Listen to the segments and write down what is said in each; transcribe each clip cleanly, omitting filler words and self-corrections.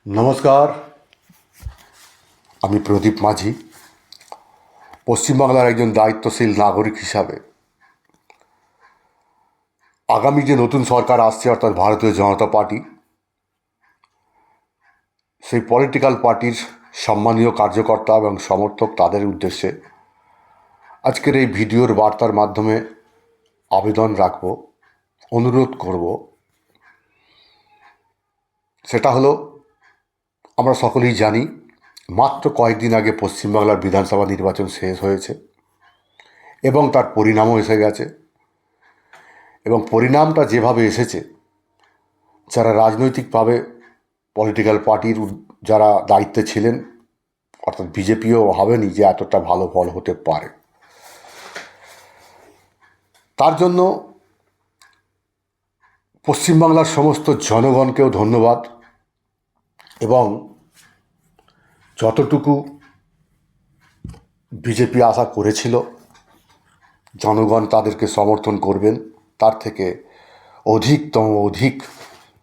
নমস্কার, আমি প্রদীপ মাঝি। পশ্চিমবাংলার একজন দায়িত্বশীল নাগরিক হিসাবে আগামী যে নতুন সরকার আসছে, অর্থাৎ ভারতীয় জনতা পার্টি, সেই পলিটিক্যাল পার্টির সম্মানীয় কার্যকর্তা এবং সমর্থক তাদের উদ্দেশ্যে আজকের এই ভিডিওর বার্তার মাধ্যমে আবেদন রাখব, অনুরোধ করব। সেটা হলো, আমরা সকলেই জানি মাত্র কয়েকদিন আগে পশ্চিমবাংলার বিধানসভা নির্বাচন শেষ হয়েছে এবং তার পরিণামও এসে গেছে। এবং পরিণামটা যেভাবে এসেছে, যারা রাজনৈতিকভাবে পলিটিক্যাল পার্টির যারা দায়িত্বে ছিলেন, অর্থাৎ বিজেপিও ভাবেনি যে এতটা ভালো ফল হতে পারে। তার জন্য পশ্চিমবাংলার সমস্ত জনগণকেও ধন্যবাদ, এবং যতটুকু বিজেপি আশা করেছিল জনগণ তাদেরকে সমর্থন করবেন, তার থেকে অধিক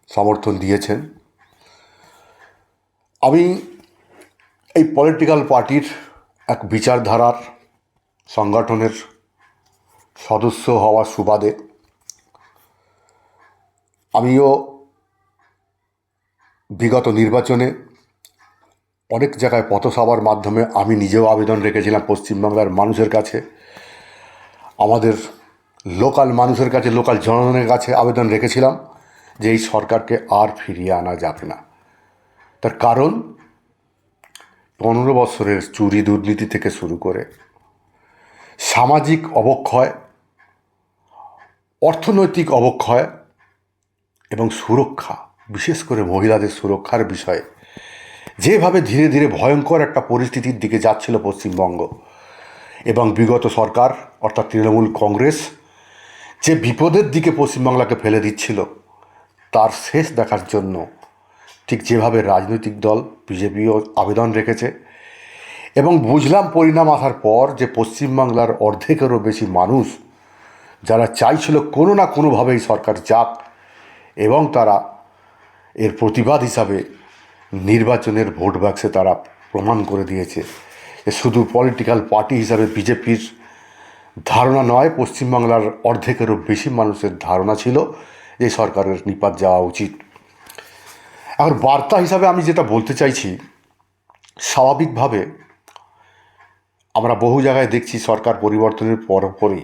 সমর্থন দিয়েছেন। আমি এই পলিটিক্যাল পার্টির এক বিচারধারার সংগঠনের সদস্য হওয়ার সুবাদে আমিও বিগত নির্বাচনে অনেক জায়গায় পথসভার মাধ্যমে আমি নিজেও আবেদন রেখেছিলাম পশ্চিমবাংলার মানুষের কাছে, আমাদের লোকাল মানুষের কাছে, লোকাল জনগণের কাছে আবেদন রেখেছিলাম যে এই সরকারকে আর ফিরিয়ে আনা যাবে না। তার কারণ 15 বছরের চুরি দুর্নীতি থেকে শুরু করে সামাজিক অবক্ষয়, অর্থনৈতিক অবক্ষয় এবং সুরক্ষা, বিশেষ করে মহিলাদের সুরক্ষার বিষয়ে যেভাবে ধীরে ধীরে ভয়ঙ্কর একটা পরিস্থিতির দিকে যাচ্ছিল পশ্চিমবঙ্গ, এবং বিগত সরকার অর্থাৎ তৃণমূল কংগ্রেস যে বিপদের দিকে পশ্চিমবাংলাকে ফেলে দিচ্ছিল, তার শেষ দেখার জন্য ঠিক যেভাবে রাজনৈতিক দল বিজেপিও আবেদন রেখেছে। এবং বুঝলাম পরিণাম আসার পর যে পশ্চিমবাংলার অর্ধেকেরও বেশি মানুষ যারা চাইছিল কোনো না কোনোভাবেই সরকার যাক, এবং তারা এর প্রতিবাদ হিসাবে নির্বাচনের ভোট বাক্সে তারা প্রমাণ করে দিয়েছে যে শুধু পলিটিক্যাল পার্টি হিসাবে বিজেপির ধারণা নয়, পশ্চিমবাংলার অর্ধেকেরও বেশি মানুষের ধারণা ছিল যে সরকারের নিপাত যাওয়া উচিত। এখন বার্তা হিসাবে আমি যেটা বলতে চাইছি, স্বাভাবিকভাবে আমরা বহু জায়গায় দেখছি সরকার পরিবর্তনের পরপরই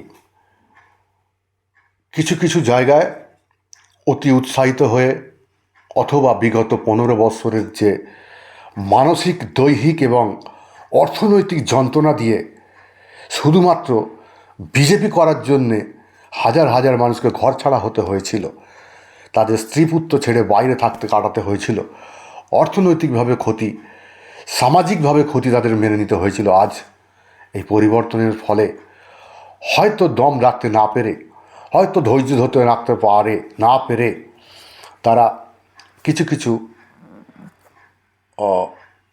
কিছু কিছু জায়গায় অতি উৎসাহিত হয়ে, অথবা বিগত 15 বৎসরের যে মানসিক, দৈহিক এবং অর্থনৈতিক যন্ত্রণা দিয়ে শুধুমাত্র বিজেপি করার জন্যে হাজার হাজার মানুষকে ঘর ছাড়া হতে হয়েছিল, তাদের স্ত্রী পুত্র ছেড়ে বাইরে কাটাতে হয়েছিল, অর্থনৈতিকভাবে ক্ষতি, সামাজিকভাবে ক্ষতি তাদের মেনে নিতে হয়েছিল। আজ এই পরিবর্তনের ফলে হয়তো দম রাখতে না পেরে, হয়তো ধৈর্য ধরতে রাখতে না পেরে তারা কিছু কিছু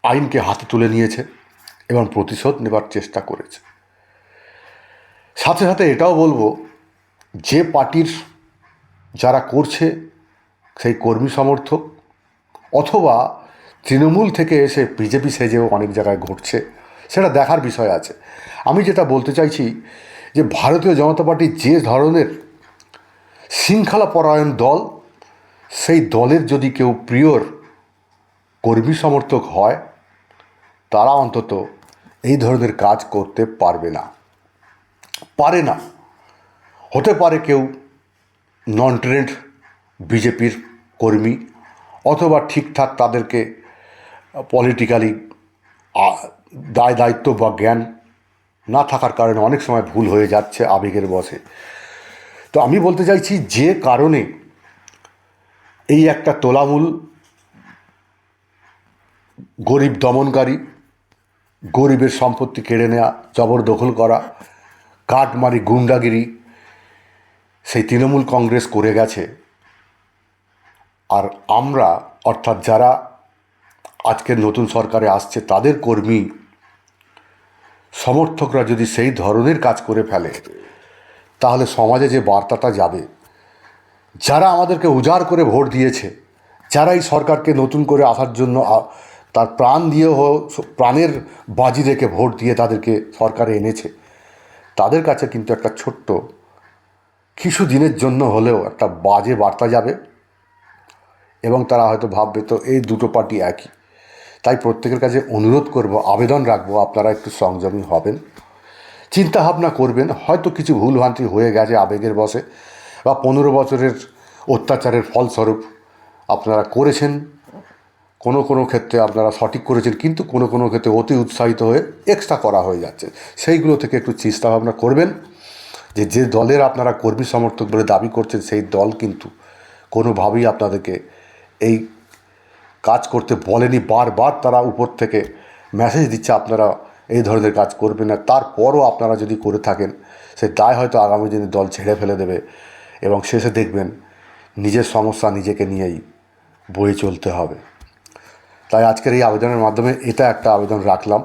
আইনকে হাতে তুলে নিয়েছে এবং প্রতিশোধ নেবার চেষ্টা করেছে। সাথে সাথে এটাও বলবো, যে পার্টির যারা করছে সেই কর্মী সমর্থক অথবা তৃণমূল থেকে এসে বিজেপি সেজেও অনেক জায়গায় ঘটছে, সেটা দেখার বিষয় আছে। আমি যেটা বলতে চাইছি যে ভারতীয় জনতা পার্টি যে ধরনের শৃঙ্খলাপরায়ণ দল, সেই দলের যদি কেউ প্রিয়র কর্মী সমর্থক হয়, তারা অন্তত এই ধরনের কাজ করতে পারে না। হতে পারে কেউ নন ট্রেন্ড বিজেপির কর্মী, অথবা ঠিকঠাক তাদেরকে পলিটিক্যালি দায়িত্ব বা জ্ঞান না থাকার কারণে অনেক সময় ভুল হয়ে যাচ্ছে আবেগের বশে। তো আমি বলতে চাইছি, যে কারণে এই একটা তোলামূল গরিব দমনকারী, গরিবের সম্পত্তি কেড়ে নেওয়া, জবরদখল করা, কাটমারি, গুন্ডাগিরি সেই তৃণমূল কংগ্রেস করে গেছে। আর আমরা, অর্থাৎ যারা আজকের নতুন সরকারে আসছে, তাদের কর্মী সমর্থকরা যদি সেই ধরনের কাজ করে ফেলে, তাহলে সমাজে যে বার্তাটা যাবে, যারা আমাদেরকে উজাড় করে ভোট দিয়েছে যারা এই সরকারকে নতুন করে আসার জন্য তার প্রাণ দিয়ে প্রাণের বাজি রেখে ভোট দিয়ে তাদেরকে সরকারে এনেছে, তাদের কাছে কিন্তু একটা ছোট্ট কিছু দিনের জন্য হলেও একটা বাজে বার্তা যাবে এবং তারা হয়তো ভাববে তো এই দুটো পার্টি একই। তাই প্রত্যেকের কাছে অনুরোধ করব, আবেদন রাখবো, আপনারা একটু সংযমী হবেন, চিন্তা ভাবনা করবেন। হয়তো কিছু ভুলভ্রান্তি হয়ে গেছে আবেগের বশে, বা 15 বছরের অত্যাচারের ফলস্বরূপ আপনারা করেছেন, কোনো ক্ষেত্রে আপনারা সঠিক করেছেন, কিন্তু কোনো ক্ষেত্রে অতি উৎসাহিত হয়ে এক্সট্রা করা হয়ে যাচ্ছে। সেইগুলো থেকে একটু চিন্তা ভাবনা করবেন যে দলের আপনারা কর্মী সমর্থক বলে দাবি করছেন, সেই দল কিন্তু কোনোভাবেই আপনাদেরকে এই কাজ করতে বলেনি। বারবার তারা উপর থেকে মেসেজ দিচ্ছে আপনারা এই ধরনের কাজ করবেন না। তারপরও আপনারা যদি করে থাকেন, সে দায় হয়তো আগামী দিনে দল ছেড়ে ফেলে দেবে এবং শেষে দেখবেন নিজের সমস্যা নিজেকে নিয়েই বয়ে চলতে হবে। তাই আজকের এই আবেদনের মাধ্যমে এটা একটা আবেদন রাখলাম।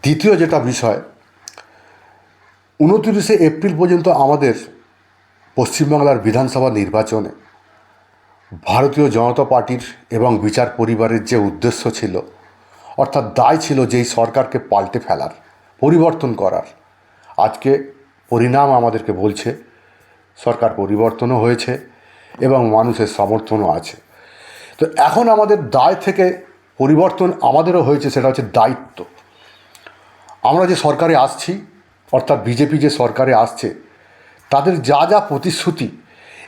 দ্বিতীয় যেটা বিষয়, 29শে এপ্রিল পর্যন্ত আমাদের পশ্চিমবাংলার বিধানসভা নির্বাচনে ভারতীয় জনতা পার্টির এবং বিচার পরিবারের যে উদ্দেশ্য ছিল, অর্থাৎ দায় ছিল যেই সরকারকে পাল্টে ফেলার, পরিবর্তন করার, আজকে পরিণাম আমাদেরকে বলছে সরকার পরিবর্তনও হয়েছে এবং মানুষের সমর্থনও আছে। তো এখন আমাদের দায় থেকে পরিবর্তন আমাদেরও হয়েছে, সেটা হচ্ছে দায়িত্ব। আমরা যে সরকারে আসছি, অর্থাৎ বিজেপি যে সরকারে আসছে, তাদের যা যা প্রতিশ্রুতি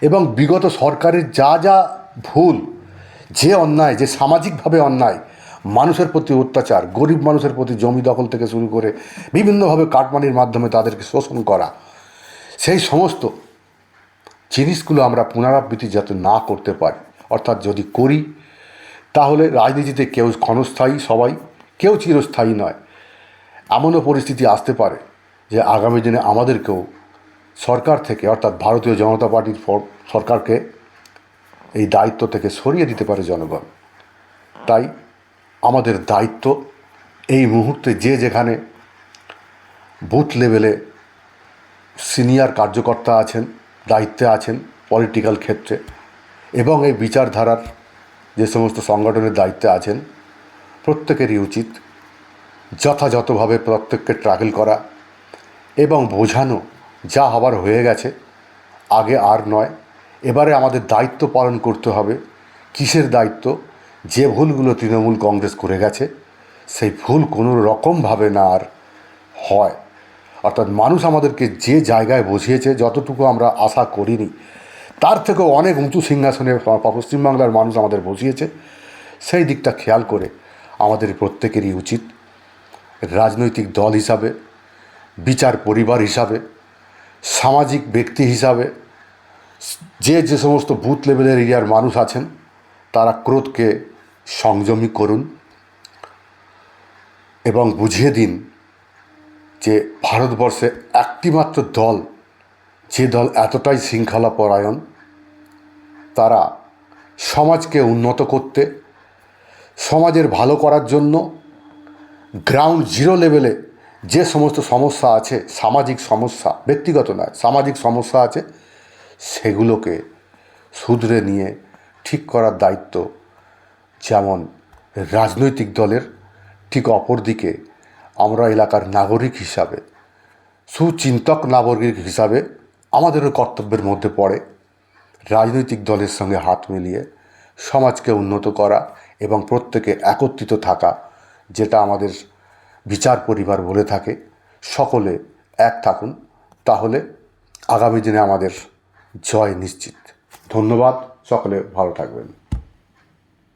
এবং বিগত সরকারের যা যা ভুল, যে অন্যায়, যে সামাজিকভাবে অন্যায়, মানুষের প্রতি অত্যাচার, গরিব মানুষের প্রতি জমি দখল থেকে শুরু করে বিভিন্নভাবে কাটমানির মাধ্যমে তাদেরকে শোষণ করা, সেই সমস্ত জিনিসগুলো আমরা পুনরাবৃত্তি যাতে না করতে পারি, অর্থাৎ যদি করি তাহলে রাজনীতিতে কেউ ক্ষণস্থায়ী, সবাই, কেউ চিরস্থায়ী নয়। এমনও পরিস্থিতি আসতে পারে যে আগামী দিনে আমাদেরকেও সরকার থেকে, অর্থাৎ ভারতীয় জনতা পার্টির সরকারকে এই দায়িত্ব থেকে সরিয়ে দিতে পারে জনগণ। তাই আমাদের দায়িত্ব এই মুহূর্তে যে যেখানে বুথ লেভেলে সিনিয়র কার্যকর্তা আছেন, দায়িত্বে আছেন পলিটিক্যাল ক্ষেত্রে, এবং এই বিচারধারার যে সমস্ত সংগঠনের দায়িত্বে আছেন, প্রত্যেকেরই উচিত যথাযথভাবে প্রত্যেককে ট্র্যাকেল করা এবং বোঝানো যা হবার হয়ে গেছে, আগে আর নয়, এবারে আমাদের দায়িত্ব পালন করতে হবে। কিসের দায়িত্ব? যে ভুলগুলো তৃণমূল কংগ্রেস করে গেছে, সেই ভুল কোনো রকমভাবে না আর হয়। অর্থাৎ মানুষ আমাদেরকে যে জায়গায় বসিয়েছে, যতটুকু আমরা আশা করিনি, তার থেকেও অনেক উঁচু সিংহাসনে পশ্চিমবাংলার মানুষ আমাদের বসিয়েছে। সেই দিকটা খেয়াল করে আমাদের প্রত্যেকেরই উচিত রাজনৈতিক দল হিসাবে, বিচার পরিবার হিসাবে, সামাজিক ব্যক্তি হিসাবে, যে সমস্ত বুথ লেভেলের এরিয়ার মানুষ আছেন, তারা ক্রোধকে সংযমী করুন এবং বুঝিয়ে দিন যে ভারতবর্ষে একটিমাত্র দল, যে দল এতটাই শৃঙ্খলা পরায়ণ, তারা সমাজকে উন্নত করতে, সমাজের ভালো করার জন্য গ্রাউন্ড জিরো লেভেলে যে সমস্ত সমস্যা আছে, সামাজিক সমস্যা, ব্যক্তিগত নয়, সামাজিক সমস্যা আছে, সেগুলোকে শুধরে নিয়ে ঠিক করার দায়িত্ব যেমন রাজনৈতিক দলের, ঠিক অপরদিকে আমরা এলাকার নাগরিক হিসাবে, সুচিন্তক নাগরিক হিসাবে আমাদেরও কর্তব্যের মধ্যে পড়ে রাজনৈতিক দলের সঙ্গে হাত মিলিয়ে সমাজকে উন্নত করা এবং প্রত্যেকে একত্রিত থাকা, যেটা আমাদের বিচার পরিবার বলে থাকে। সকলে এক থাকুন, তাহলে আগামী দিনে আমাদের জয় নিশ্চিত। ধন্যবাদ, সকলে ভালো থাকবেন।